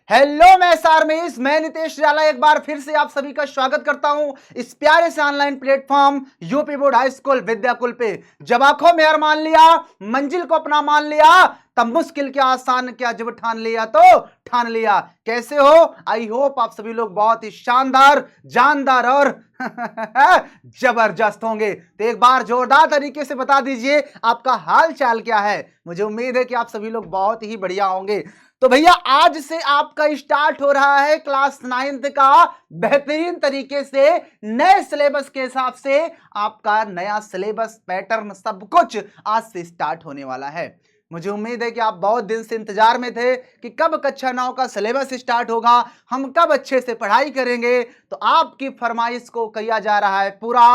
Hello मैं सारमेश, मैं नितेश जाला एक बार फिर से आप सभी का स्वागत करता हूं इस प्यारे से online platform UP board high school Vidyakul पे। जब आंखों में हार मान लिया, मंजिल को अपना मान लिया, तब मुश्किल क्या आसान क्या, जब ठान लिया तो ठान लिया। कैसे हो? आई होप आप सभी लोग बहुत ही शानदार, जानदार और जबरदस्त होंगे। तो एक बार जोरदार तरीके से बता दीजिए आपका हाल चाल क्या है। मुझे उम्मीद है कि आप सभी लोग बहुत ही बढ़िया होंगे। तो भैया आज से आपका स्टार्ट हो रहा है क्लास 9th का बेहतरीन तरीके से नए सिलेबस के हिसाब से। आपका नया सिलेबस पैटर्न सब कुछ आज से स्टार्ट होने वाला है। मुझे उम्मीद है कि आप बहुत दिन से इंतजार में थे कि कब कक्षा 9 का सिलेबस स्टार्ट होगा, हम कब अच्छे से पढ़ाई करेंगे। तो आपकी फरमाइश को किया जा रहा है पूरा।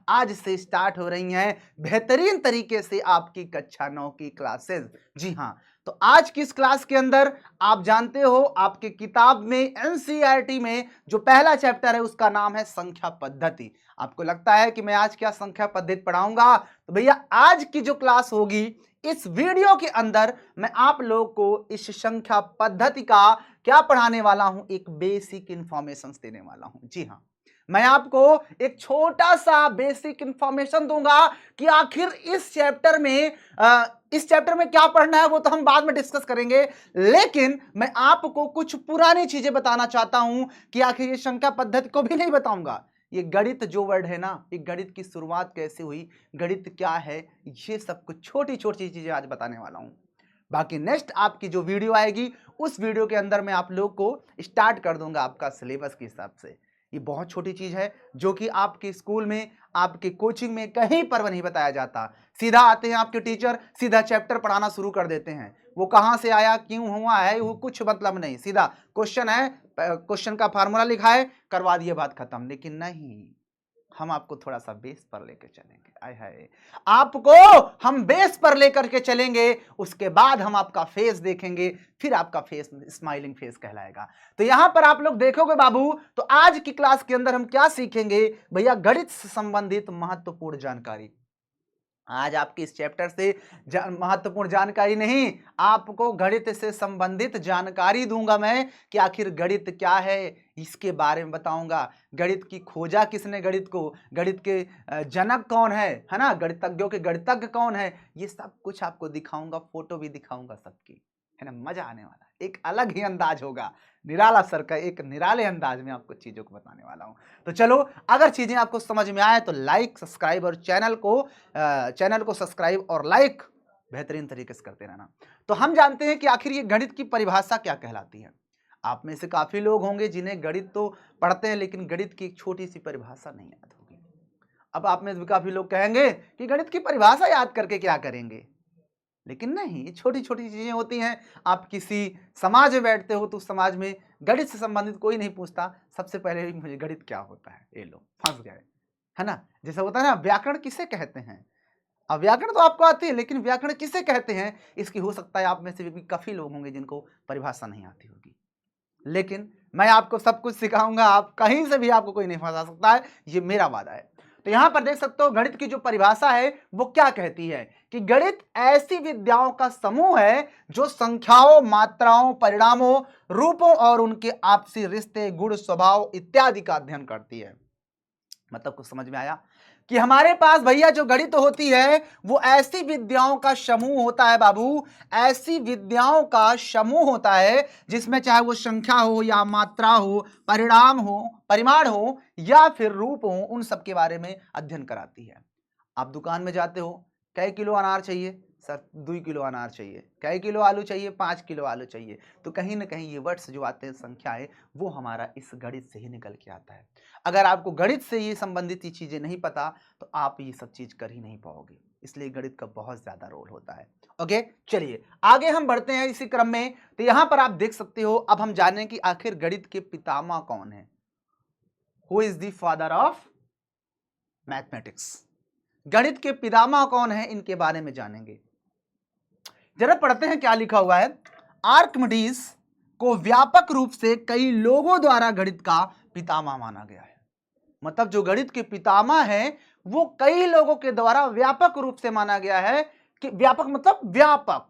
आज से स्टार्ट हो रही हैं बेहतरीन तरीके से आपकी कक्षा 9 की क्लासेस। जी हाँ, तो आज की इस क्लास के अंदर आप जानते हो आपके किताब में एनसीईआरटी में जो पहला चैप्टर है उसका नाम है संख्या पद्धति। आपको लगता है कि मैं आज क्या संख्या पद्धति पढ़ाऊंगा? तो भैया आज की जो क्लास होगी इस वीडियो के अंदर मैं आप लोगों को इस संख्या पद्धति का क्या पढ़ाने वाला हूं, एक बेसिक इंफॉर्मेशन देने वाला हूं। जी हाँ, मैं आपको एक छोटा सा बेसिक इंफॉर्मेशन दूंगा कि आखिर इस चैप्टर में क्या पढ़ना है वो तो हम बाद में डिस्कस करेंगे। लेकिन मैं आपको कुछ पुरानी चीजें बताना चाहता हूं कि आखिर ये संख्या पद्धति को भी नहीं बताऊंगा। ये गणित जो वर्ड है ना, ये गणित की शुरुआत कैसे हुई, गणित क्या है, ये सब कुछ छोटी छोटी चीजें आज बताने वाला हूं। बाकी नेक्स्ट आपकी जो वीडियो आएगी उस वीडियो के अंदर मैं आप लोग को स्टार्ट कर दूंगा आपका सिलेबस के हिसाब से। ये बहुत छोटी चीज है जो कि आपके स्कूल में, आपके कोचिंग में कहीं पर नहीं बताया जाता। सीधा आते हैं आपके टीचर, सीधा चैप्टर पढ़ाना शुरू कर देते हैं। वो कहां से आया, क्यों हुआ है, वो कुछ मतलब नहीं। सीधा क्वेश्चन है, क्वेश्चन का फार्मूला लिखा है, करवा दिए, बात खत्म। लेकिन नहीं, हम आपको थोड़ा सा बेस पर लेकर चलेंगे। आय हाय, आपको हम बेस पर लेकर के चलेंगे, उसके बाद हम आपका फेस देखेंगे, फिर आपका फेस स्माइलिंग फेस कहलाएगा। तो यहां पर आप लोग देखोगे बाबू, तो आज की क्लास के अंदर हम क्या सीखेंगे भैया? गणित से संबंधित महत्वपूर्ण जानकारी। आज आपकी इस चैप्टर से महत्वपूर्ण जानकारी नहीं, आपको गणित से संबंधित जानकारी दूंगा मैं कि आखिर गणित क्या है, इसके बारे में बताऊंगा। गणित की खोजा किसने, गणित को, गणित के जनक कौन है ना, गणितज्ञों के गणितज्ञ कौन है, ये सब कुछ आपको दिखाऊंगा, फोटो भी दिखाऊंगा सबकी, है ना। मजा आने वाला है, एक अलग ही अंदाज होगा, निराला सर का एक निराले अंदाज में आपको चीजों को बताने वाला हूं। तो चलो, अगर चीजें आपको समझ में आए तो लाइक सब्सक्राइब और चैनल को सब्सक्राइब और लाइक बेहतरीन तरीके से करते रहना। तो हम जानते हैं कि आखिर ये गणित की परिभाषा क्या कहलाती है। आप में से काफी लोग होंगे जिन्हें गणित तो पढ़ते हैं लेकिन गणित की एक छोटी सी परिभाषा नहीं याद होगी। अब आप में से काफी लोग कहेंगे कि गणित की परिभाषा याद करके क्या करेंगे, लेकिन नहीं, छोटी छोटी चीजें होती हैं। आप किसी समाज में बैठते हो तो उस समाज में गणित से संबंधित कोई नहीं पूछता, सबसे पहले मुझे गणित क्या होता है, ये लो फंस गए, है ना। जैसा होता है ना, व्याकरण किसे कहते हैं। अब व्याकरण तो आपको आती है लेकिन व्याकरण किसे कहते हैं, इसकी हो सकता है आप में से भी काफी लोग होंगे जिनको परिभाषा नहीं आती होगी। लेकिन मैं आपको सब कुछ सिखाऊंगा, आप कहीं से भी आपको कोई नहीं फंसा सकता है, ये मेरा वादा है। तो यहां पर देख सकते हो गणित की जो परिभाषा है वो क्या कहती है कि गणित ऐसी विद्याओं का समूह है जो संख्याओं, मात्राओं, परिणामों, रूपों और उनके आपसी रिश्ते, गुण, स्वभाव इत्यादि का अध्ययन करती है। मतलब कुछ समझ में आया कि हमारे पास भैया जो गणित होती है वो ऐसी विद्याओं का समूह होता है बाबू, ऐसी विद्याओं का समूह होता है जिसमें चाहे वो संख्या हो या मात्रा हो, परिणाम हो, परिमाण हो या फिर रूप हो, उन सब के बारे में अध्ययन कराती है। आप दुकान में जाते हो, कै किलो अनार चाहिए सर? 2 किलो अनार चाहिए। कै किलो आलू चाहिए? 5 किलो आलू चाहिए। तो कहीं ना कहीं ये वर्ड्स जो आते हैं, संख्याएं, वो हमारा इस गणित से ही निकल के आता है। अगर आपको गणित से ये संबंधित ये चीजें नहीं पता तो आप ये सब चीज कर ही नहीं पाओगे। इसलिए गणित का बहुत ज्यादा रोल होता है। ओके, चलिए आगे हम बढ़ते हैं इसी क्रम में। तो यहां पर आप देख सकते हो, अब हम जानें कि आखिर गणित के पितामह कौन है। Who is the father of mathematics? गणित के पितामह कौन है, इनके बारे में जानेंगे। जरा पढ़ते हैं क्या लिखा हुआ है। आर्किमिडीज को व्यापक रूप से कई लोगों द्वारा गणित का पितामह माना गया है। मतलब जो गणित के पितामह हैं वो कई लोगों के द्वारा व्यापक रूप से माना गया है। कि व्यापक मतलब व्यापक,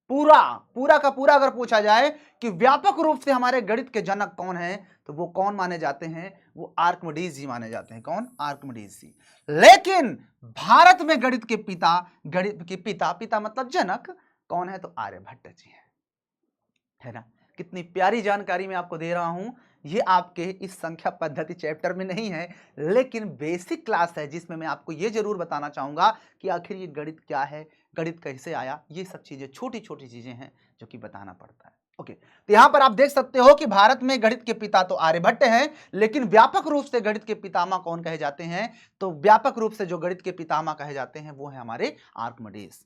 पूरा पूरा का पूरा अगर पूछा जाए कि व्यापक रूप से हमारे गणित के जनक कौन हैं, तो वो कौन माने जाते हैं? वो आर्किमिडीज जी माने जाते हैं। कौन? आर्किमिडीज जी। लेकिन भारत में गणित के पिता, गणित के पिता, पिता मतलब जनक कौन है? तो आर्यभट्ट जी है ना। कितनी प्यारी जानकारी मैं आपको दे रहा हूं। ये आपके इस संख्या पद्धति चैप्टर में नहीं है, लेकिन बेसिक क्लास है जिसमें मैं आपको ये जरूर बताना चाहूंगा कि आखिर ये गणित क्या है, गणित कैसे आया। ये सब चीजें छोटी छोटी चीजें हैं जो कि बताना पड़ता है। ओके, तो यहां पर आप देख सकते हो कि भारत में गणित के पिता तो आर्यभट्ट हैं, लेकिन व्यापक रूप से गणित के पितामह कौन कहे जाते हैं? तो व्यापक रूप से जो गणित के पितामह कहे जाते हैं वो है हमारे आर्किमिडीज।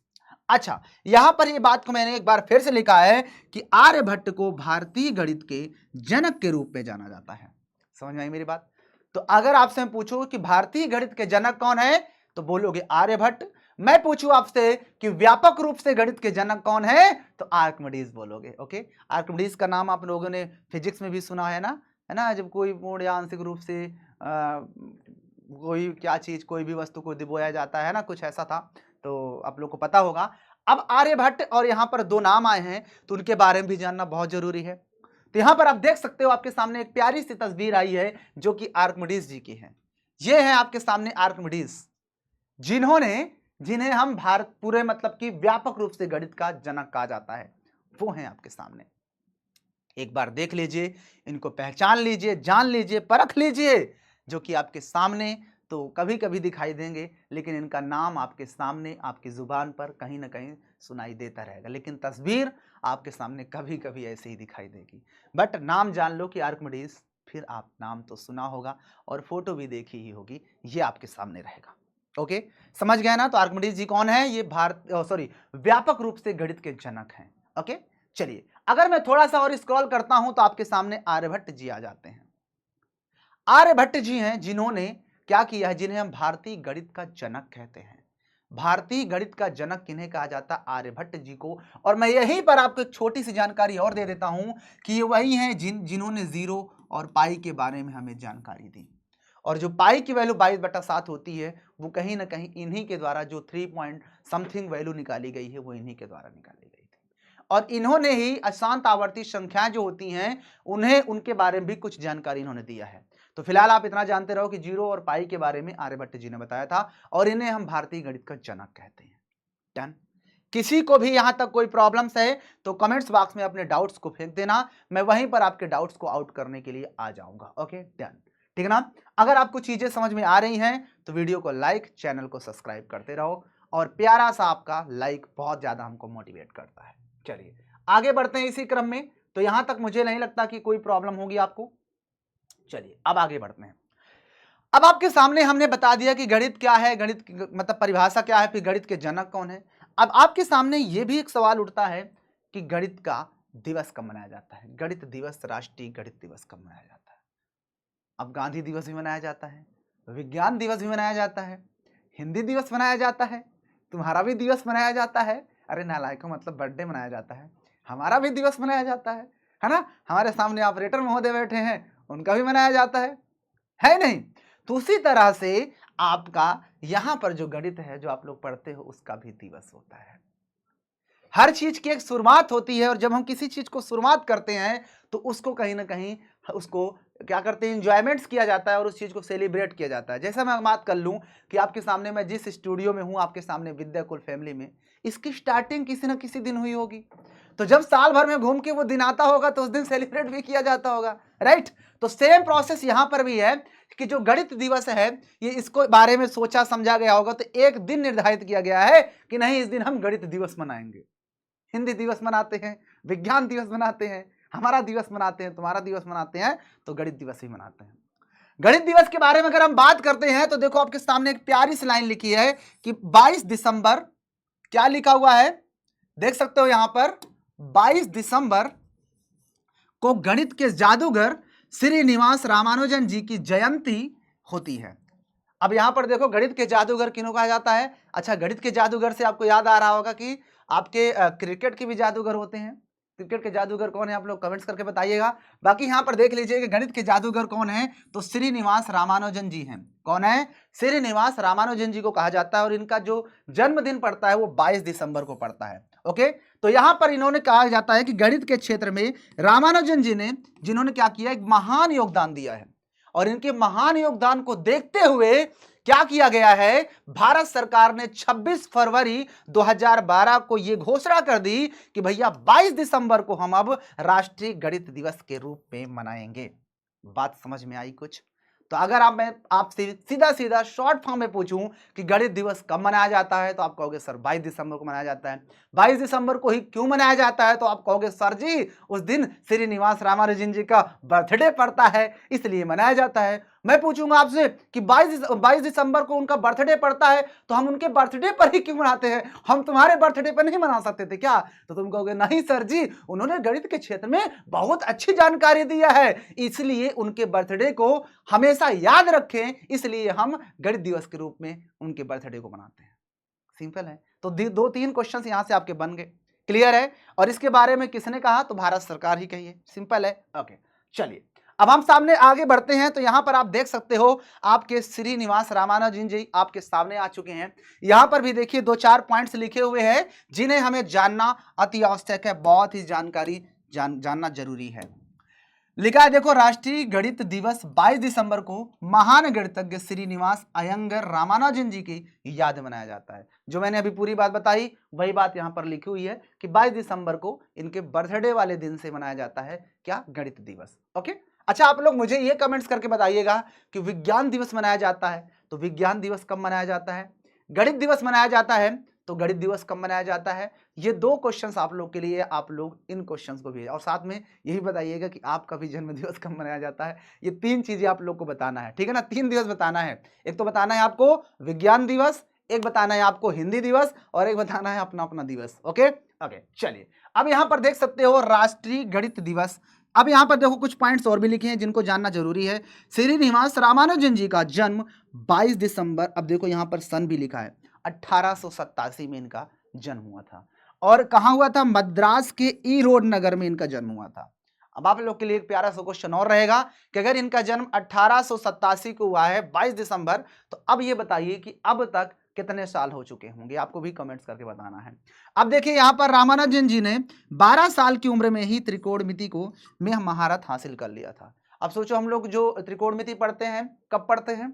अच्छा, यहां पर ये बात को मैंने एक बार फिर से लिखा है कि आर्यभट्ट को भारतीय गणित के जनक के रूप में जाना जाता है। समझ में आई मेरी बात? तो अगर आपसे मैं पूछूं कि भारतीय गणित के जनक कौन है, तो बोलोगे आर्यभट्ट। मैं पूछूं आपसे कि व्यापक रूप से गणित के जनक कौन है, तो आर्किमिडीज बोलोगे। ओके, आर्किमिडीज का नाम आप लोगों ने फिजिक्स में भी सुना है ना, जब कोई पूर्ण या आंशिक रूप से कोई क्या चीज, कोई भी वस्तु को डिबोया जाता है ना, कुछ ऐसा था, तो आप लोग को पता होगा। अब आर्यभट्ट और यहां पर दो नाम आए हैं, तो उनके बारे में भी जानना बहुत जरूरी है। तो यहां पर आप देख सकते हो, आपके सामने एक प्यारी सी तस्वीर आई है जो कि आर्किमिडीज जी की है। ये है आपके सामने आर्किमिडीज, जिन्हें हम भारत पूरे मतलब कि व्यापक रूप से गणित का जनक कहा जाता है, वो है आपके सामने। एक बार देख लीजिए, इनको पहचान लीजिए, जान लीजिए, परख लीजिए, जो कि आपके सामने तो कभी कभी दिखाई देंगे, लेकिन इनका नाम आपके सामने, आपकी जुबान पर कहीं ना कहीं सुनाई देता रहेगा, लेकिन तस्वीर आपके सामने कभी कभी ऐसे ही दिखाई देगी। बट नाम जान लो कि आर्किमिडीज, फिर आप नाम तो सुना होगा और फोटो भी देखी ही होगी, ये आपके सामने रहेगा। ओके, समझ गए ना? तो आर्किमिडीज जी कौन है? ये व्यापक रूप से गणित के जनक हैं। ओके, चलिए अगर मैं थोड़ा सा और स्क्रॉल करता हूं तो आपके सामने आर्यभट्ट जी आ जाते हैं। आर्यभट्ट जी हैं जिन्होंने क्या किया है, जिन्हें हम भारतीय गणित का जनक कहते हैं। भारतीय गणित का जनक किन्हें कहा जाता है? आर्यभट्ट जी को। और मैं यहीं पर आपको एक छोटी सी जानकारी और दे देता हूं कि ये वही हैं जिन्होंने जीरो और पाई के बारे में हमें जानकारी दी। और जो पाई की वैल्यू 22/7 होती है, वो कहीं ना कहीं इन्हीं के द्वारा, जो 3 पॉइंट समथिंग वैल्यू निकाली गई है, वो इन्हीं के द्वारा निकाली गई थी। और इन्होंने ही अशांत आवर्ती संख्याएं जो होती हैं, उन्हें उनके बारे में भी कुछ जानकारी इन्होंने दिया है। तो फिलहाल आप इतना जानते रहो कि जीरो और पाई के बारे में आर्यभट्ट जी ने बताया था, और इन्हें हम भारतीय गणित का जनक कहते हैं। डन। किसी को भी यहां तक कोई प्रॉब्लम्स है तो कमेंट्स बॉक्स में अपने डाउट्स को फेंक देना, मैं वहीं पर आपके डाउट्स को आउट करने के लिए आ जाऊंगा। ओके, डन, ठीक है ना? अगर आपको चीजें समझ में आ रही हैं तो वीडियो को लाइक, चैनल को सब्सक्राइब करते रहो, और प्यारा सा आपका लाइक बहुत ज्यादा हमको मोटिवेट करता है। चलिए आगे बढ़ते हैं इसी क्रम में। तो यहां तक मुझे नहीं लगता कि कोई प्रॉब्लम होगी आपको। चलिए अब आगे बढ़ते हैं। अब आपके सामने हमने बता दिया कि गणित क्या है, गणित मतलब परिभाषा क्या है, फिर गणित के जनक कौन है। अब आपके सामने यह भी एक सवाल उठता है कि गणित का दिवस कब मनाया जाता है? गणित दिवस, राष्ट्रीय गणित दिवस कब मनाया जाता है? अब गांधी दिवस भी मनाया जाता है, विज्ञान दिवस भी मनाया जाता है, हिंदी दिवस मनाया जाता है, तुम्हारा भी दिवस मनाया जाता है। अरे नालायकों, मतलब बर्थडे मनाया जाता है, हमारा भी दिवस मनाया जाता है ना? हमारे सामने ऑपरेटर महोदय बैठे हैं, उनका भी मनाया जाता है नहीं? तो उसी तरह से आपका यहां पर जो गणित है, जो आप लोग पढ़ते हो, उसका भी दिवस होता है। हर चीज की एक शुरुआत होती है, और जब हम किसी चीज को शुरुआत करते हैं तो उसको कहीं ना कहीं उसको क्या करते हैं, इंजॉयमेंट्स किया जाता है और उस चीज को सेलिब्रेट किया जाता है। जैसा मैं बात कर लूं कि आपके सामने मैं जिस स्टूडियो में हूं, आपके सामने विद्याकुल फैमिली में, इसकी स्टार्टिंग किसी ना किसी दिन हुई होगी। तो जब साल भर में घूम के वो दिन आता होगा तो उस दिन सेलिब्रेट भी किया जाता होगा, राइट? तो सेम प्रोसेस यहां पर भी है कि जो गणित दिवस है, ये इसको बारे में सोचा समझा गया होगा, तो एक दिन निर्धारित किया गया है कि नहीं, इस दिन हम गणित दिवस मनाएंगे। हिंदी दिवस मनाते हैं, विज्ञान दिवस मनाते हैं, हमारा दिवस मनाते हैं, तुम्हारा दिवस मनाते हैं, तो गणित दिवस ही मनाते हैं। गणित दिवस के बारे में अगर हम बात करते हैं तो देखो आपके सामने एक प्यारी सी लाइन लिखी है कि 22 दिसंबर, क्या लिखा हुआ है देख सकते हो यहां पर, 22 दिसंबर को गणित के जादूगर श्रीनिवास रामानुजन जी की जयंती होती है। अब यहां पर देखो, गणित के जादूगर किन्हों कहा जाता है? अच्छा, गणित के जादूगर से आपको याद आ रहा होगा कि आपके क्रिकेट के भी जादूगर होते हैं। क्रिकेट के जादूगर कौन है, आप लोग कमेंट्स करके बताइएगा। बाकी यहां पर देख लीजिए कि गणित के जादूगर कौन है, तो श्रीनिवास रामानुजन जी हैं। कौन है? श्रीनिवास रामानुजन जी को कहा जाता है, और इनका जो जन्मदिन पड़ता है वो 22 दिसंबर को पड़ता है। ओके, तो यहां पर इन्होंने कहा जाता है कि गणित के क्षेत्र में रामानुजन जी ने, जिन्होंने क्या किया, एक महान योगदान दिया है, और इनके महान योगदान को देखते हुए क्या किया गया है, भारत सरकार ने 26 फरवरी 2012 को यह घोषणा कर दी कि भैया 22 दिसंबर को हम अब राष्ट्रीय गणित दिवस के रूप में मनाएंगे। बात समझ में आई कुछ? तो अगर मैं आपसे सीधा सीधा शॉर्ट फॉर्म में पूछूं कि गणित दिवस कब मनाया जाता है, तो आप कहोगे सर 22 दिसंबर को मनाया जाता है। 22 दिसंबर को ही क्यों मनाया जाता है, तो आप कहोगे सर जी उस दिन श्रीनिवास रामानुजन जी का बर्थडे पड़ता है इसलिए मनाया जाता है। मैं पूछूंगा आपसे कि 22 दिसंबर को उनका बर्थडे पड़ता है तो हम उनके बर्थडे पर ही क्यों मनाते हैं, हम तुम्हारे बर्थडे पर नहीं मना सकते थे क्या? तो तुम कहोगे नहीं सर जी, उन्होंने गणित के क्षेत्र में बहुत अच्छी जानकारी दिया है, इसलिए उनके बर्थडे को हमेशा याद रखें, इसलिए हम गणित दिवस के रूप में उनके बर्थडे को मनाते हैं। सिंपल है। तो दो तीन क्वेश्चंस यहां से आपके बन गए, क्लियर है? और इसके बारे में किसने कहा, तो भारत सरकार ही कही है। सिंपल है। ओके, चलिए अब हम सामने आगे बढ़ते हैं। तो यहां पर आप देख सकते हो आपके श्रीनिवास रामानुजन जी आपके सामने आ चुके हैं। यहां पर भी देखिए 2-4 पॉइंट्स लिखे हुए हैं जिन्हें हमें जानना अति आवश्यक है, बहुत ही जानकारी जानना जरूरी है। लिखा है देखो, राष्ट्रीय गणित दिवस 22 दिसंबर को महान गणितज्ञ श्रीनिवास अयंगर रामानुजन जी की याद में मनाया जाता है। जो मैंने अभी पूरी बात बताई वही बात यहां पर लिखी हुई है कि 22 दिसंबर को इनके बर्थडे वाले दिन से मनाया जाता है क्या, गणित दिवस। ओके, अच्छा आप लोग मुझे ये कमेंट्स करके बताइएगा कि विज्ञान दिवस मनाया जाता है तो विज्ञान दिवस कब मनाया जाता है, गणित दिवस मनाया जाता है तो गणित दिवस कब मनाया जाता है। ये 2 क्वेश्चंस आप लोग के लिए, आप लोग इन क्वेश्चंस को भी, और साथ में यही बताइएगा कि आपका भी जन्म दिवस कब मनाया जाता है। ये 3 चीजें आप लोग को बताना है, ठीक है ना? 3 दिवस बताना है। एक तो बताना है आपको विज्ञान दिवस, एक बताना है आपको हिंदी दिवस, और एक बताना है अपना अपना दिवस। ओके ओके, चलिए अब यहां पर देख सकते हो राष्ट्रीय गणित दिवस। अब यहां पर देखो कुछ पॉइंट्स और भी लिखे हैं जिनको जानना जरूरी है। श्रीनिवास रामानुजन जी का जन्म 22 दिसंबर, अब देखो यहां पर सन भी लिखा है, 1887 में इनका जन्म हुआ था। और कहां हुआ था, मद्रास के ई रोड नगर में इनका जन्म हुआ था। अब आप लोग के लिए एक प्यारा सा क्वेश्चन और रहेगा कि अगर इनका जन्म 1887 को हुआ है 22 दिसंबर, तो अब ये बताइए कि अब तक कितने साल हो चुके होंगे, आपको भी कमेंट्स करके बताना है। अब देखिए यहां पर रामानुजन जी ने 12 साल की उम्र में ही त्रिकोणमिति को में महारत हासिल कर लिया था। अब सोचो हम लोग जो त्रिकोणमिति पढ़ते हैं कब पढ़ते हैं,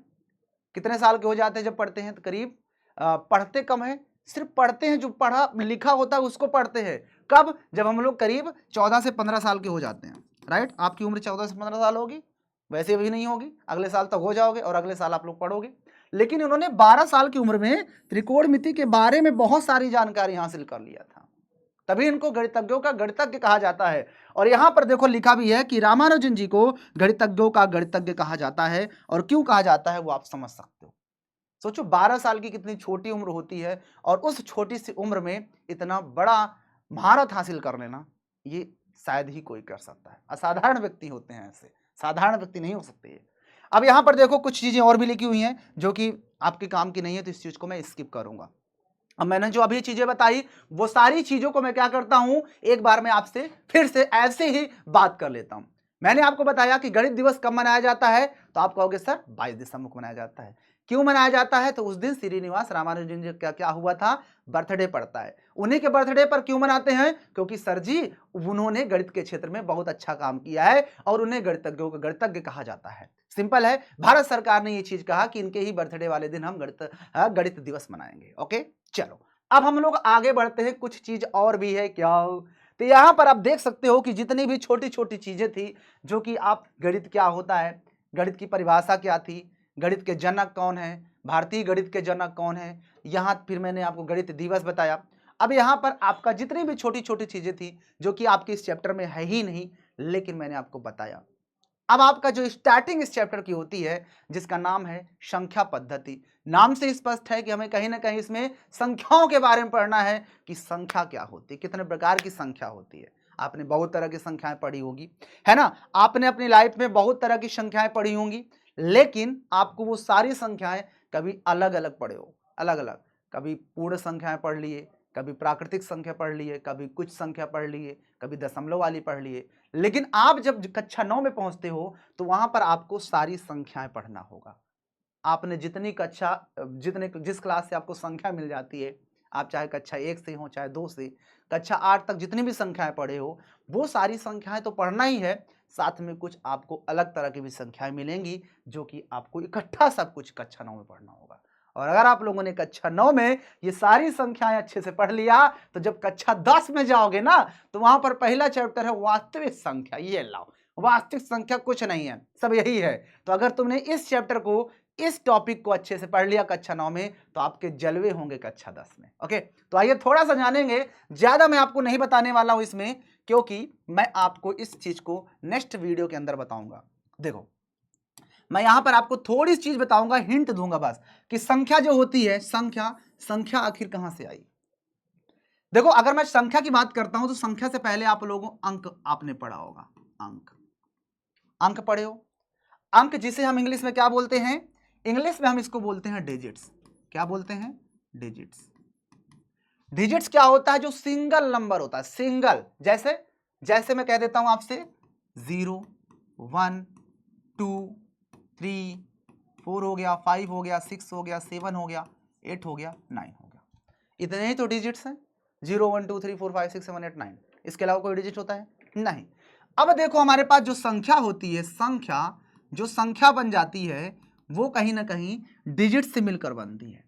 कितने साल के हो जाते हैं जब पढ़ते हैं, तो करीब पढ़ते कम है, सिर्फ पढ़ते हैं, जो पढ़ा लिखा होता है उसको पढ़ते हैं। कब, जब हम लोग करीब 14 से 15 साल के हो जाते हैं, राइट? आपकी उम्र 14 से 15 साल होगी, वैसे भी नहीं होगी, अगले साल तक हो जाओगे और अगले साल आप लोग पढ़ोगे। लेकिन उन्होंने 12 साल की उम्र में त्रिकोणमिति के बारे में बहुत सारी जानकारी हासिल कर लिया था, तभी इनको गणितज्ञों का गणितज्ञ कहा जाता है। और यहां पर देखो लिखा भी है कि रामानुजन जी को गणितज्ञों का गणितज्ञ कहा जाता है, और क्यों कहा जाता है वो आप समझ सकते हो। सोचो 12 साल की कितनी छोटी उम्र होती है, और उस छोटी सी उम्र में इतना बड़ा महारत हासिल कर लेना, ये शायद ही कोई कर सकता है। असाधारण व्यक्ति होते हैं ऐसे, साधारण व्यक्ति नहीं हो सकते ये। अब यहां पर देखो कुछ चीजें और भी लिखी हुई हैं जो कि आपके काम की नहीं है, तो इस चीज को मैं स्किप करूंगा। अब मैंने जो अभी चीजें बताई वो सारी चीजों को मैं क्या करता हूं, एक बार मैं आपसे फिर से ऐसे ही बात कर लेता हूं। मैंने आपको बताया कि गणित दिवस कब मनाया जाता है, तो आप कहोगे सर 22 दिसंबर को मनाया जाता है। क्यों मनाया जाता है, तो उस दिन श्रीनिवास रामानुजन जी का क्या हुआ था, बर्थडे पड़ता है। उन्हीं के बर्थडे पर क्यों मनाते हैं, क्योंकि सर जी उन्होंने गणित के क्षेत्र में बहुत अच्छा काम किया है और उन्हें गणितज्ञों का गणितज्ञ कहा जाता है। सिंपल है, भारत सरकार ने यह चीज कहा कि इनके ही बर्थडे वाले दिन हम गणित दिवस मनाएंगे। ओके, चलो अब हम लोग आगे बढ़ते हैं। कुछ चीज और भी है क्या, तो यहां पर आप देख सकते हो कि जितनी भी छोटी छोटी चीजें थी, जो कि आप गणित क्या होता है, गणित की परिभाषा क्या थी, गणित के जनक कौन है, भारतीय गणित के जनक कौन है, यहां फिर मैंने आपको गणित दिवस बताया। अब यहां पर आपका जितनी भी छोटी छोटी चीजें थी जो कि आपके इस चैप्टर में है ही नहीं, लेकिन मैंने आपको बताया। अब आपका जो स्टार्टिंग इस चैप्टर की होती है जिसका नाम है संख्या पद्धति, नाम से स्पष्ट है कि हमें कहीं ना कहीं इसमें संख्याओं के बारे में पढ़ना है कि संख्या क्या होती है, कितने प्रकार की संख्या होती है। आपने बहुत तरह की संख्याएं पढ़ी होगी, है ना? आपने अपनी लाइफ में बहुत तरह की संख्याएं पढ़ी होंगी, लेकिन आपको वो सारी संख्याएं कभी अलग अलग पढ़े हो, अलग अलग, कभी पूर्ण संख्याएं पढ़ लिए, कभी प्राकृतिक संख्या पढ़ लिए, कभी कुछ संख्या पढ़ लिए, कभी दशमलव वाली पढ़ लिए। लेकिन आप जब कक्षा 9 में पहुंचते हो तो वहां पर आपको सारी संख्याएं पढ़ना होगा। आपने जितनी जिस क्लास से आपको संख्या मिल जाती है, आप चाहे कक्षा 1 से हो चाहे 2 से, कक्षा 8 तक जितनी भी संख्याएं पढ़े हो वो सारी संख्याएं तो पढ़ना ही है, साथ में कुछ आपको अलग तरह की भी संख्याएं मिलेंगी जो कि आपको इकट्ठा सब कुछ कक्षा 9 में पढ़ना होगा। और अगर आप लोगों ने कक्षा 9 में ये सारी संख्याएं अच्छे से पढ़ लिया तो जब कक्षा 10 में जाओगे ना तो वहां पर पहला चैप्टर है वास्तविक संख्या। ये लाओ, वास्तविक संख्या कुछ नहीं है, सब यही है। तो अगर तुमने इस चैप्टर को, इस टॉपिक को अच्छे से पढ़ लिया कक्षा 9 में तो आपके जलवे होंगे कक्षा 10 में। ओके, तो आइए थोड़ा सा जानेंगे, ज्यादा मैं आपको नहीं बताने वाला हूं इसमें, क्योंकि मैं आपको इस चीज को नेक्स्ट वीडियो के अंदर बताऊंगा। देखो, मैं यहां पर आपको थोड़ी सी चीज बताऊंगा, हिंट दूंगा बस, कि संख्या जो होती है, संख्या आखिर कहां से आई। देखो, अगर मैं संख्या की बात करता हूं तो संख्या से पहले आप लोगों अंक आपने पढ़ा होगा। अंक पढ़े हो। अंक जिसे हम इंग्लिश में क्या बोलते हैं, इंग्लिश में हम इसको बोलते हैं डिजिट्स। क्या बोलते हैं? डिजिट्स। डिजिट्स क्या होता है? जो सिंगल नंबर होता है, सिंगल। जैसे मैं कह देता हूं आपसे 0 1 2 3 4 हो गया, 5 हो गया, 6 हो गया, 7 हो गया, 8 हो गया, 9 हो गया। इतने ही तो डिजिट्स हैं, 0 1 2 3 4 5 6 7 8 9। इसके अलावा कोई डिजिट होता है? नहीं। अब देखो, हमारे पास जो संख्या होती है, जो संख्या बन जाती है वो कहीं ना कहीं डिजिट से मिलकर बनती है।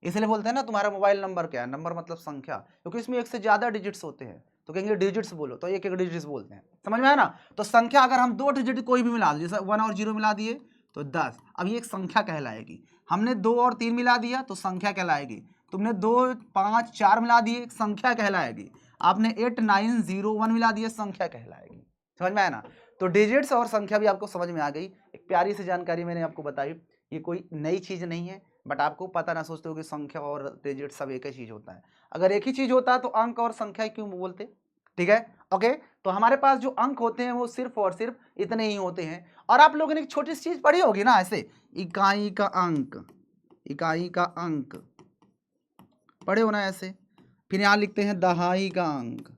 इसलिए बोलते हैं ना, तुम्हारा मोबाइल नंबर क्या है? नंबर मतलब संख्या, क्योंकि इसमें एक से ज्यादा डिजिट्स होते हैं तो कहेंगे डिजिट्स बोलो, तो एक एक डिजिट्स बोलते हैं। समझ में आया ना? तो संख्या अगर हम 2 डिजिट कोई भी मिला दिए, जैसे 1 और 0 मिला दिए तो 10, अब ये एक संख्या कहलाएगी। हमने 2 और 3 मिला दिया तो संख्या कहलाएगी। तुमने 2 5 4 मिला दिए, संख्या कहलाएगी। आपने 8 9 0 1 मिला दिए, संख्या कहलाएगी। समझ में आया ना? तो डिजिट्स और संख्या भी आपको समझ में आ गई। एक प्यारी सी जानकारी मैंने आपको बताई, ये कोई नई चीज नहीं है, बट आपको पता ना सोचते हो कि संख्या और डिजिट सब एक ही चीज होता है। अगर एक ही चीज होता तो अंक और संख्या क्यों बोलते? ठीक है, ओके। तो हमारे पास जो अंक होते हैं वो सिर्फ और सिर्फ इतने ही होते हैं। और आप लोगों ने एक छोटी सी चीज पढ़ी होगी ना, ऐसे इकाई का अंक, इकाई का अंक पढ़े हो ना ऐसे। फिर यहां लिखते हैं दहाई का अंक,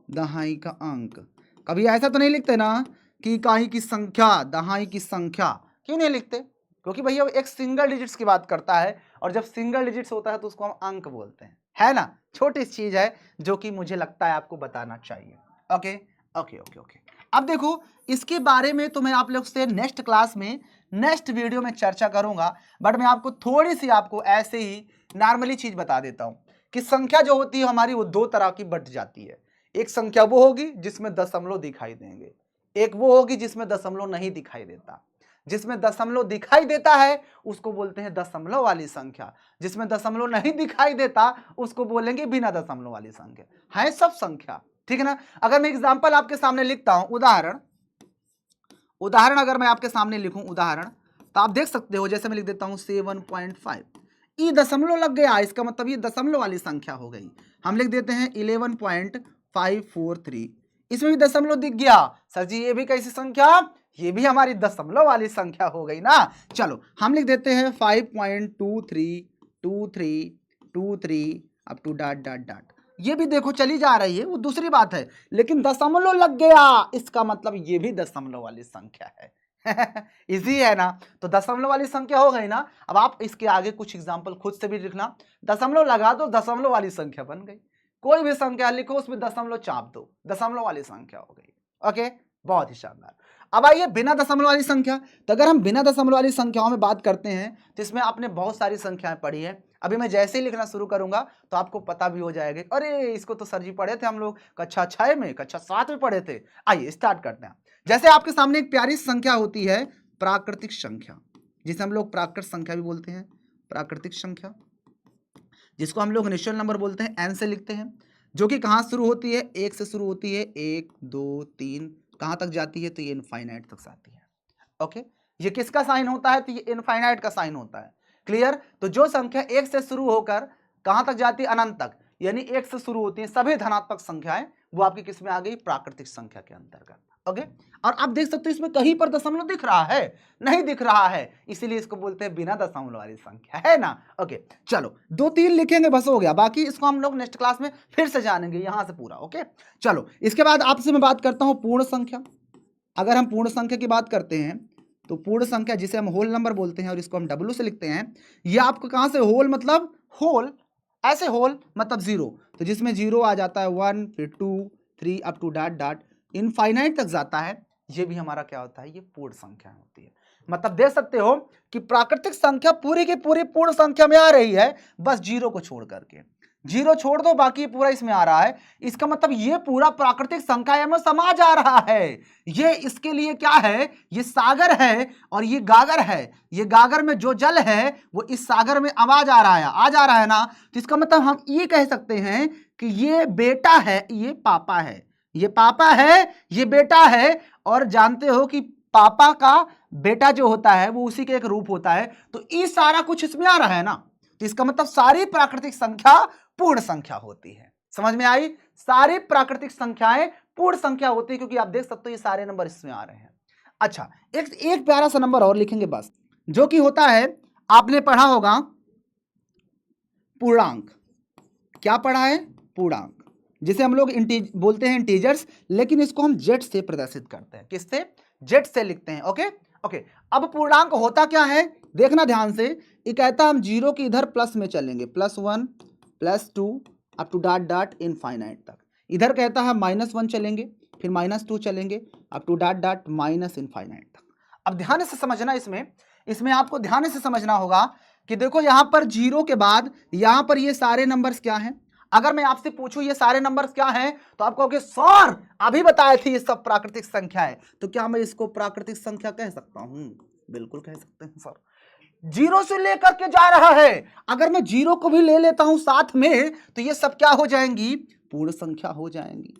दहाई का अंक। कभी ऐसा तो नहीं लिखते ना कि इकाई की संख्या, दहाई की संख्या? क्यों नहीं लिखते? क्योंकि भैया एक सिंगल डिजिट्स की बात करता है, और जब सिंगल डिजिट्स होता है तो उसको हम अंक बोलते हैं, है ना? छोटी चीज है जो कि मुझे लगता है आपको बताना चाहिए। Okay okay okay okay. अब देखो, इसके बारे में तो मैं आप लोग से नेक्स्ट क्लास में, नेक्स्ट वीडियो में चर्चा करूंगा, बट मैं आपको थोड़ी सी आपको ऐसे ही नॉर्मली चीज बता देता हूं कि संख्या जो होती है हमारी वो 2 तरह की बट जाती है। एक संख्या वो होगी जिसमें दशमलव दिखाई देंगे, एक वो होगी जिसमें दशमलव नहीं दिखाई देता। जिसमें दशमलव दिखाई देता है उसको बोलते हैं दशमलव वाली संख्या, जिसमें दशमलव नहीं दिखाई देता उसको बोलेंगे बिना दशमलव वाली संख्या। है सब संख्या, ठीक है ना? अगर मैं एग्जांपल आपके सामने लिखता हूं, उदाहरण अगर मैं आपके सामने लिखूं उदाहरण, तो आप देख सकते हो, जैसे मैं लिख देता हूं 7.5, ये दशमलव लग गया, इसका मतलब ये दशमलव वाली संख्या हो गई। हम लिख देते हैं 11.543, इसमें भी दशमलव दिख गया। सर जी ये भी कैसी संख्या? ये भी हमारी दशमलव वाली संख्या हो गई ना। चलो हम लिख देते हैं 5.232323 up to dot dot dot. ये भी देखो चली जा रही है, वो दूसरी बात है, लेकिन दशमलव लग गया, इसका मतलब ये भी दशमलव वाली संख्या है। इजी है ना? तो दशमलव वाली संख्या हो गई ना। अब आप इसके आगे कुछ एग्जांपल खुद से भी लिखना, दशमलव लगा दो, दशमलव वाली संख्या बन गई। कोई भी संख्या लिखो उसमें दशमलव चाप दो, दशमलव वाली संख्या हो गई। ओके, बहुत ही शानदार। अब आइए बिना दशमलव वाली संख्या। तो अगर हम बिना दशमलव वाली संख्याओं में बात करते हैं तो इसमें आपने बहुत सारी संख्याएं पढ़ी है। अभी मैं जैसे ही लिखना शुरू करूंगा तो आपको पता भी हो जाएगा, अरे इसको तो सर जी पढ़े थे हम लोग कक्षा 6 में, कक्षा 7 में पढ़े थे। आइए स्टार्ट करते हैं। जैसे आपके सामने एक प्यारी संख्या होती है प्राकृतिक संख्या, जिसे हम लोग प्राकृत संख्या भी बोलते हैं, प्राकृतिक संख्या, जिसको हम लोग नेचुरल नंबर बोलते हैं, एन से लिखते हैं, जो कि कहाँ शुरू होती है? 1 से शुरू होती है, 1 2 3 कहाँ तक जाती है? तो ये इनफाइनाइट तक जाती है। ओके, ये किसका साइन होता है? तो ये इनफाइनाइट का साइन होता है। क्लियर? तो जो संख्या 1 से शुरू होकर कहाँ तक जाती है? अनंत तक, यानी 1 से शुरू होती है सभी धनात्मक संख्याएं, वो आपकी किस में आ गई? प्राकृतिक संख्या के अंतर्गत। ओके, और आप देख सकते हो इसमें कहीं पर दशमलव दिख रहा है? नहीं दिख रहा है, इसीलिए इसको बोलते हैं बिना दशमलव वाली संख्या, है ना? ओके, चलो 2 3 लिखेंगे बस हो गया, बाकी इसको हम लोग नेक्स्ट क्लास में फिर से जानेंगे यहां से पूरा। ओके, चलो इसके बाद आपसे मैं बात करता हूं पूर्ण संख्या। अगर हम पूर्ण संख्या की बात करते हैं तो पूर्ण संख्या जिसे हम होल नंबर बोलते हैं और इसको हम डब्ल्यू से लिखते हैं, ये आपको कहां से? होल मतलब होल, ऐसे होल मतलब जीरो, तो जिसमें जीरो आ जाता है 1 फिर 2 3 up to dot dot infinite तक जाता है, ये भी हमारा क्या होता है, ये पूर्ण संख्या होती है। मतलब देख सकते हो कि प्राकृतिक संख्या पूरी की पूरी पूर्ण संख्या में आ रही है, बस जीरो को छोड़ करके, जीरो छोड़ दो बाकी पूरा इसमें आ रहा है। इसका मतलब ये पूरा प्राकृतिक संख्या में समा जा रहा है। ये इसके लिए क्या है, ये सागर है और ये गागर है। ये गागर में जो जल है वो इस सागर में आवाज आ रहा है, आ जा रहा है ना। तो इसका मतलब हम ये कह सकते हैं कि ये बेटा है, ये पापा है, ये पापा है, ये बेटा है। और जानते हो कि पापा का बेटा जो होता है वो उसी का एक रूप होता है। तो ये सारा कुछ इसमें आ रहा है ना, तो इसका मतलब सारी प्राकृतिक संख्या पूर्ण संख्या होती है। समझ में आई? सारी प्राकृतिक संख्याएं पूर्ण संख्या होती है, क्योंकि आप देख सकते हो ये सारे नंबर इसमें आ रहे हैं। अच्छा, एक प्यारा सा नंबर और लिखेंगे बस, जो कि होता है, आपने पढ़ा होगा पूर्णांक। क्या पढ़ा है? पूर्णांक, जिसे हम लोग बोलते हैं इंटीजर्स, लेकिन इसको हम जेड से प्रदर्शित करते हैं। किससे? जेड से लिखते हैं। Okay okay. अब पूर्णांक होता क्या है, देखना ध्यान से। ये कहता है हम जीरो की इधर प्लस में चलेंगे, +1 +2 up to dot dot infinite तक। इधर कहता है -1 चलेंगे, फिर -2 चलेंगे up to dot dot minus infinite तक। अब ध्यान से समझना, इसमें आपको ध्यान से समझना होगा कि देखो यहां पर जीरो के बाद यहां पर ये सारे नंबर्स क्या हैं। अगर मैं आपसे पूछूं ये सारे नंबर्स क्या हैं, तो आप कहोगे सर अभी बताए थे ये सब प्राकृतिक संख्या है। तो क्या मैं इसको प्राकृतिक संख्या कह सकता हूं? बिल्कुल कह सकते हैं सर, जीरो से लेकर के जा रहा है। अगर मैं जीरो को भी ले लेता हूं साथ में, तो ये सब क्या हो जाएंगी? पूर्ण संख्या हो जाएंगी,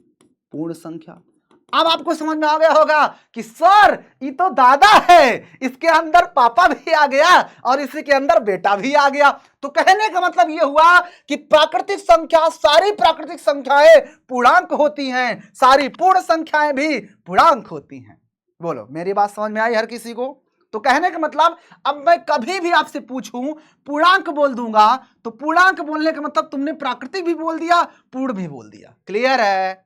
पूर्ण संख्या। अब आपको समझ में आ गया होगा कि सर ये तो दादा है, इसके अंदर पापा भी आ गया और इसी के अंदर बेटा भी आ गया। तो कहने का मतलब ये हुआ कि प्राकृतिक संख्या, सारी प्राकृतिक संख्याएं पूर्णांक होती हैं, सारी पूर्ण संख्याएं भी पूर्णांक होती हैं। बोलो मेरी बात समझ में आई हर किसी को? तो कहने का मतलब, अब मैं कभी भी आपसे पूछूं पूर्णांक बोल दूंगा, तो पूर्णांक बोलने का मतलब तुमने प्राकृतिक भी बोल दिया, पूर्ण भी बोल दिया। क्लियर है?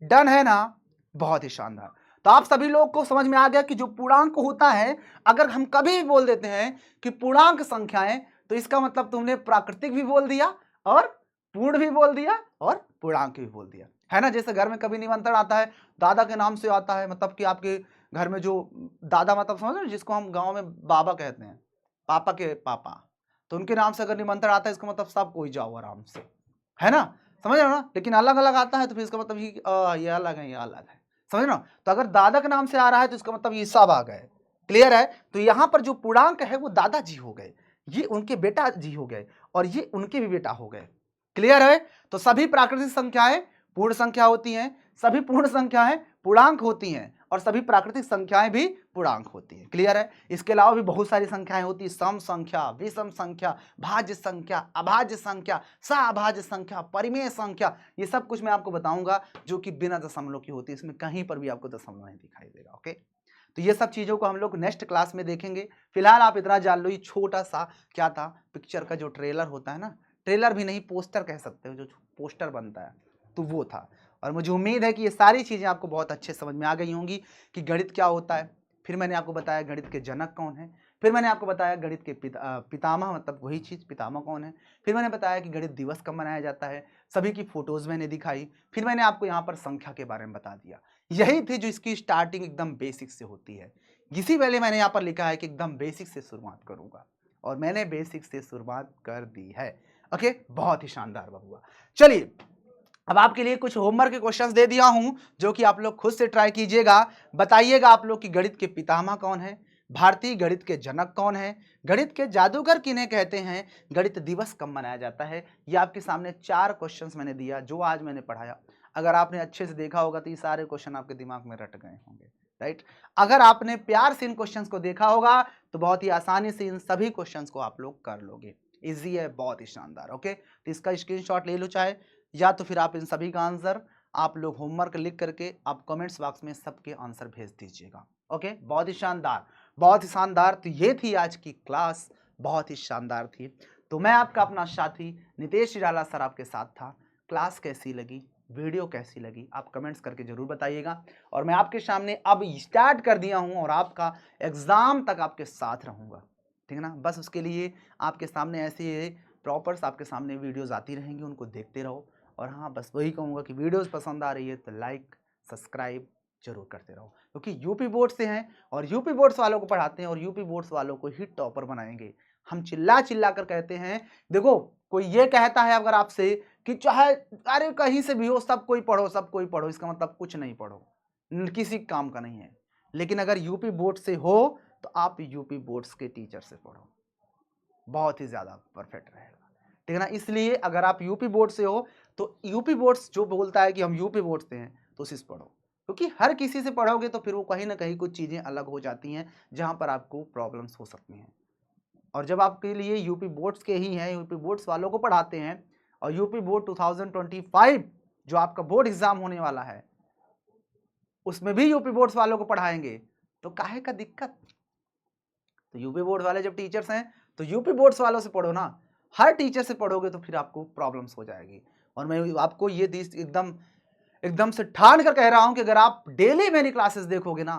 डन है ना? बहुत ही शानदार। तो आप सभी लोग को समझ में आ गया कि जो पूर्णांक होता है, अगर हम कभी भी बोल देते हैं कि पूर्णांक संख्याएं, तो इसका मतलब तुमने प्राकृतिक भी बोल दिया और पूर्ण भी बोल दिया और पूर्णांक भी बोल दिया, है ना। जैसे घर में कभी निमंत्रण आता है, दादा के नाम से आता है, मतलब कि आपके घर में जो दादा, मतलब समझ रहे हो, जिसको हम गांव में बाबा कहते हैं, पापा के पापा, तो उनके नाम से अगर निमंत्रण आता है, इसका मतलब सब कोई जाओ आराम से, है ना। समझ रहे हो ना। लेकिन अलग अलग आता है तो फिर इसका मतलब ये अलग है, ये अलग है। समझ रहे हो। तो अगर दादा के नाम से आ रहा है तो इसका मतलब ये सब आ गए। क्लियर है? तो यहां पर जो पूर्णांक है वो दादाजी हो गए, ये उनके बेटा जी हो गए और ये उनके भी बेटा हो गए। क्लियर है? तो सभी प्राकृतिक संख्याएं पूर्ण संख्या होती हैं, सभी पूर्ण संख्याएं पूर्णांक होती हैं और सभी प्राकृतिक संख्याएं भी पूर्णांक होती हैं। क्लियर है? इसके अलावा भी बहुत सारी संख्याएं होती है, सम संख्या, विषम संख्या, भाज्य संख्या, अभाज्य संख्या, सअभाज्य संख्या, परिमेय संख्या, ये सब कुछ मैं आपको बताऊंगा जो कि बिना दशमलव की होती है। इसमें कहीं पर भी आपको दशमलव नहीं दिखाई देगा। ओके, तो ये सब चीजों को हम लोग नेक्स्ट क्लास में देखेंगे। फिलहाल आप इतना जान लो, ये छोटा सा क्या था, पिक्चर का जो ट्रेलर होता है ना, ट्रेलर भी नहीं पोस्टर कह सकते हो, जो पोस्टर बनता है, तो वो था। और मुझे उम्मीद है कि ये सारी चीजें आपको बहुत अच्छे समझ में आ गई होंगी कि गणित क्या होता है। फिर मैंने आपको बताया गणित के जनक कौन है, फिर मैंने आपको बताया गणित के पितामह, मतलब वही चीज पितामह कौन है, फिर मैंने बताया कि गणित दिवस कब मनाया जाता है, सभी की फोटोज मैंने दिखाई, फिर मैंने आपको यहाँ पर संख्या के बारे में बता दिया। यही थी जो इसकी स्टार्टिंग एकदम बेसिक से होती है। इसी पहले मैंने यहाँ पर लिखा है कि एकदम बेसिक से शुरुआत करूंगा और मैंने बेसिक से शुरुआत कर दी है। ओके, बहुत ही शानदार बबुआ। चलिए, अब आपके लिए कुछ होमवर्क के क्वेश्चंस दे दिया हूं जो कि आप लोग खुद से ट्राई कीजिएगा। बताइएगा आप लोग कि गणित के पितामह कौन है, भारतीय गणित के जनक कौन है, गणित के जादूगर किन्हें कहते हैं, गणित दिवस कब मनाया जाता है। ये आपके सामने 4 क्वेश्चंस मैंने दिया जो आज मैंने पढ़ाया। अगर आपने अच्छे से देखा होगा तो ये सारे क्वेश्चन आपके दिमाग में रट गए होंगे, राइट। अगर आपने प्यार से इन क्वेश्चंस को देखा होगा तो बहुत ही आसानी से इन सभी क्वेश्चंस को आप लोग कर लोगे। इजी है, बहुत ही शानदार। ओके, तो इसका स्क्रीनशॉट ले लो चाहे, या तो फिर आप इन सभी का आंसर आप लोग होमवर्क लिख करके आप कमेंट्स बॉक्स में सबके आंसर भेज दीजिएगा। ओके, बहुत ही शानदार, बहुत ही शानदार। तो ये थी आज की क्लास, बहुत ही शानदार थी। तो मैं आपका अपना साथी नितेश निराला सर आपके साथ था। क्लास कैसी लगी, वीडियो कैसी लगी, आप कमेंट्स करके जरूर बताइएगा। और मैं आपके सामने अब स्टार्ट कर दिया हूं और आपका एग्जाम तक आपके साथ रहूंगा, ठीक है ना। बस उसके लिए आपके सामने ऐसे प्रॉपर्स आपके सामने वीडियोस आती रहेंगी, उनको देखते रहो। और हाँ, बस वही कहूँगा कि वीडियोस पसंद आ रही है तो लाइक सब्सक्राइब जरूर करते रहो, क्योंकि यूपी बोर्ड से हैं और यूपी बोर्ड्स वालों को पढ़ाते हैं और यूपी बोर्ड्स वालों को ही टॉपर बनाएंगे। हम चिल्ला चिल्ला कर कहते हैं। देखो, कोई ये कहता है अगर आपसे कि चाहे अरे कहीं से भी हो सब कोई पढ़ो, सब कोई पढ़ो, इसका मतलब कुछ नहीं पढ़ो, किसी काम का नहीं है। लेकिन अगर यूपी बोर्ड से हो तो आप यूपी बोर्ड्स के टीचर से पढ़ो, बहुत ही ज्यादा परफेक्ट रहेगा, ठीक है ना। इसलिए अगर आप यूपी बोर्ड से हो तो यूपी बोर्ड्स जो बोलता है कि हम यूपी बोर्ड से हैं तो उसी से पढ़ो, क्योंकि हर किसी से पढ़ोगे तो फिर वो कहीं ना कहीं कुछ चीजें अलग हो जाती हैं जहां पर आपको प्रॉब्लम्स हो सकती हैं। और जब आपके लिए यूपी बोर्ड्स के ही हैं, यूपी बोर्ड्स वालों को पढ़ाते हैं और यूपी बोर्ड 2025 जो आपका बोर्ड एग्जाम होने वाला है उसमें भी यूपी बोर्ड्स वालों को पढ़ाएंगे, तो काहे का दिक्कत। तो यूपी बोर्ड वाले जब टीचर्स हैं तो यूपी बोर्ड्स वालों से पढ़ो ना। हर टीचर से पढ़ोगे तो फिर आपको प्रॉब्लम्स हो जाएगी। और मैं आपको ये एकदम एकदम से ठान कर कह रहा हूं कि अगर आप डेली मेरी क्लासेस देखोगे ना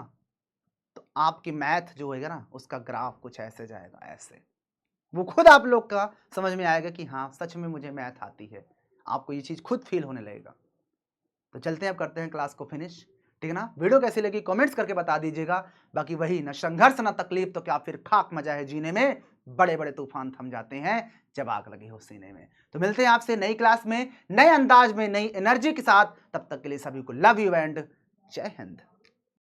तो आपकी मैथ जो होगा ना उसका ग्राफ कुछ ऐसे जाएगा, ऐसे वो खुद आप लोग का समझ में आएगा कि हाँ सच में मुझे मैथ आती है। आपको ये चीज खुद फील होने लगेगा। तो चलते हैं, अब करते हैं क्लास को फिनिश, ठीक है ना। वीडियो कैसी लगी कमेंट्स करके बता दीजिएगा। बाकी वही, ना संघर्ष ना तकलीफ तो क्या फिर खाक मजा है जीने में, बड़े बड़े तूफान थम जाते हैं जब आग लगी हो सीने में। तो मिलते हैं आपसे नई क्लास में, नए अंदाज में, नई एनर्जी के साथ। तब तक के लिए सभी को लव यू एंड जय हिंद।